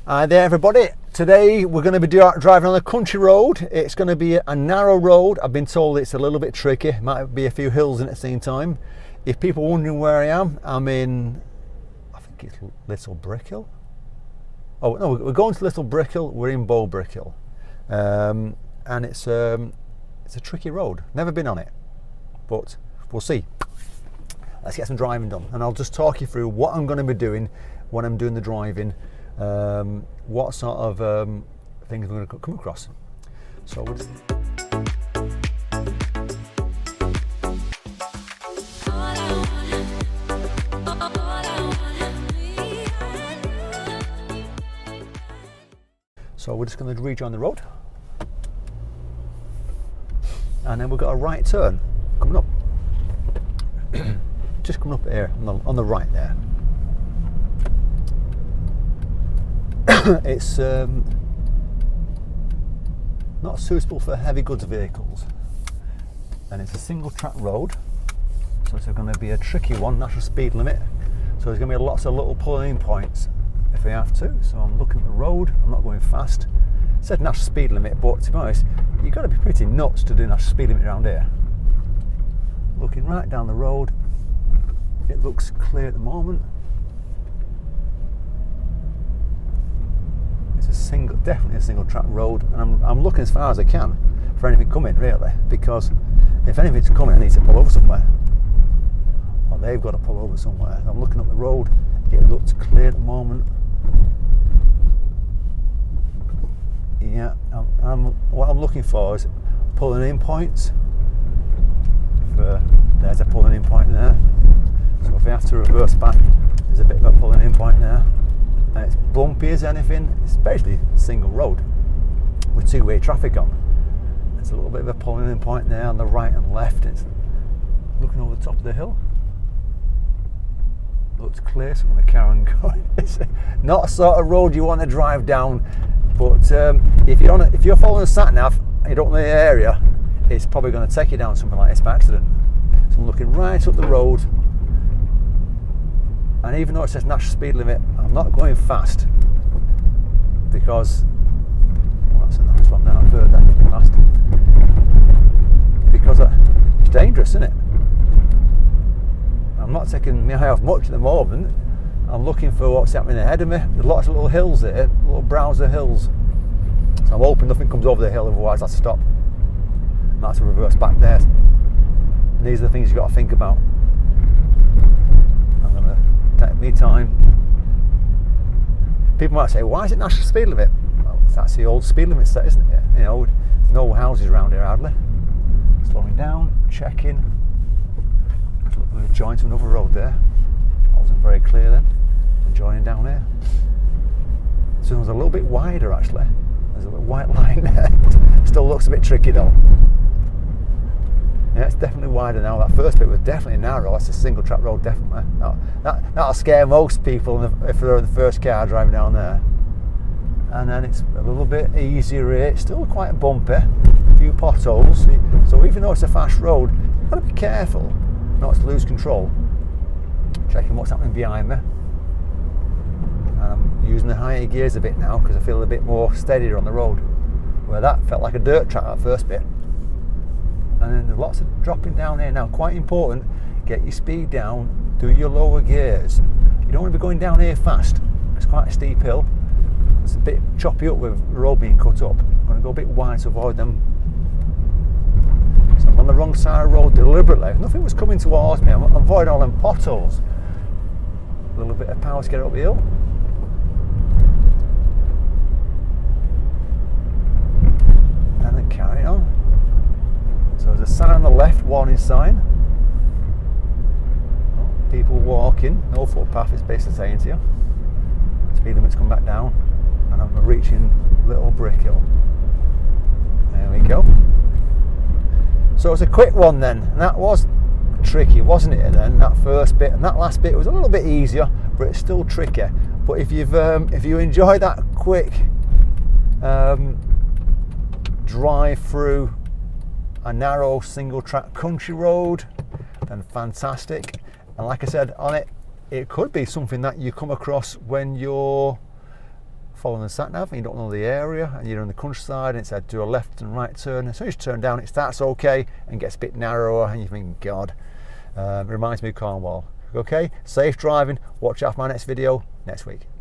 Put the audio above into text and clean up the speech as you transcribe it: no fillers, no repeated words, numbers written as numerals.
Hi there everybody. Today we're going to be driving on a country road. It's going to be a narrow road. I've been told it's a little bit tricky. Might be a few hills in at the same time. If people are wondering where I am, I'm in, I think it's Little Brickhill. Oh no, we're going to Little Brickhill. We're in Bow Brickhill, and it's a tricky road. Never been on it, but we'll see. Let's get some driving done, and I'll just talk you through what I'm going to be doing when I'm doing the driving. What sort of things we're going to come across. So we'll just going to rejoin the road, and then we've got a right turn coming up. Just coming up here on the right there. It's not suitable for heavy goods vehicles, and it's a single track road, so it's going to be a tricky one. National speed limit, so there's going to be lots of little pulling points if we have to. So I'm looking at the road, I'm not going fast. It said national speed limit, but to be honest, you've got to be pretty nuts to do national speed limit around here. Looking right down the road, it looks clear at the moment. Definitely a single track road, and I'm looking as far as I can for anything coming, really, because if anything's coming I need to pull over somewhere, or they've got to pull over somewhere. I'm looking up the road, it looks clear at the moment. Yeah, what I'm looking for is pulling in points. There's a pulling in point there, so if we have to reverse back, there's a bit of a pulling in point there. And it's bumpy as anything. It's basically a single road with two-way traffic on. There's a little bit of a pulling in point there on the right and left. It's looking over the top of the hill. Looks clear, so I'm going to carry on going. It's not a sort of road you want to drive down, but if you're following a sat nav and you don't know the area, it's probably going to take you down something like this by accident. So I'm looking right up the road. And even though it says national speed limit, I'm not going fast, because, well, that's a nice one now, I've heard that fast, because it's dangerous, isn't it? I'm not taking my eye off much at the moment. I'm looking for what's happening ahead of me. There's lots of little hills there, little browser hills, so I'm hoping nothing comes over the hill, otherwise I have to stop and I have to reverse back there. And these are the things you've got to think about. Take me time. People might say, why is it national speed limit? Well, that's the old speed limit set, isn't it? You know, there's no houses around here hardly. Slowing down, checking. We're joining to another road there. I wasn't very clear then. We're joining down here. So it's a little bit wider actually. There's a little white line there. Still looks a bit tricky though. Yeah, it's definitely wider now. That first bit was definitely narrow. That's a single track road, definitely. That'll scare most people if they're in the first car driving down there. And then it's a little bit easier here. It's still quite bumpy, a few potholes. So even though it's a fast road, you've got to be careful not to lose control. Checking what's happening behind me. And I'm using the higher gears a bit now because I feel a bit more steadier on the road. Where that felt like a dirt track, that first bit. And then there's lots of dropping down here now. Quite important, get your speed down, do your lower gears. You don't want to be going down here fast. It's quite a steep hill. It's a bit choppy up with the road being cut up. I'm going to go a bit wide to avoid them. So I'm on the wrong side of the road deliberately. Nothing was coming towards me. I'm avoiding all them potholes. A little bit of power to get up the hill. And then carry on. So there's a sign on the left, warning sign. People walking, no footpath, it's basically saying to you. Speed limit's come back down, and I'm reaching Little Brickhill. There we go. So it's a quick one then, and that was tricky, wasn't it? Then that first bit and that last bit was a little bit easier, but it's still tricky. But if you enjoy that quick drive through a narrow single track country road, then fantastic. And like I said on it, it could be something that you come across when you're following the sat nav and you don't know the area and you're in the countryside and it said do a left and right turn. As soon as you turn down, it starts okay and gets a bit narrower and you think, God, it reminds me of Cornwall. Okay, safe driving. Watch out for my next video next week.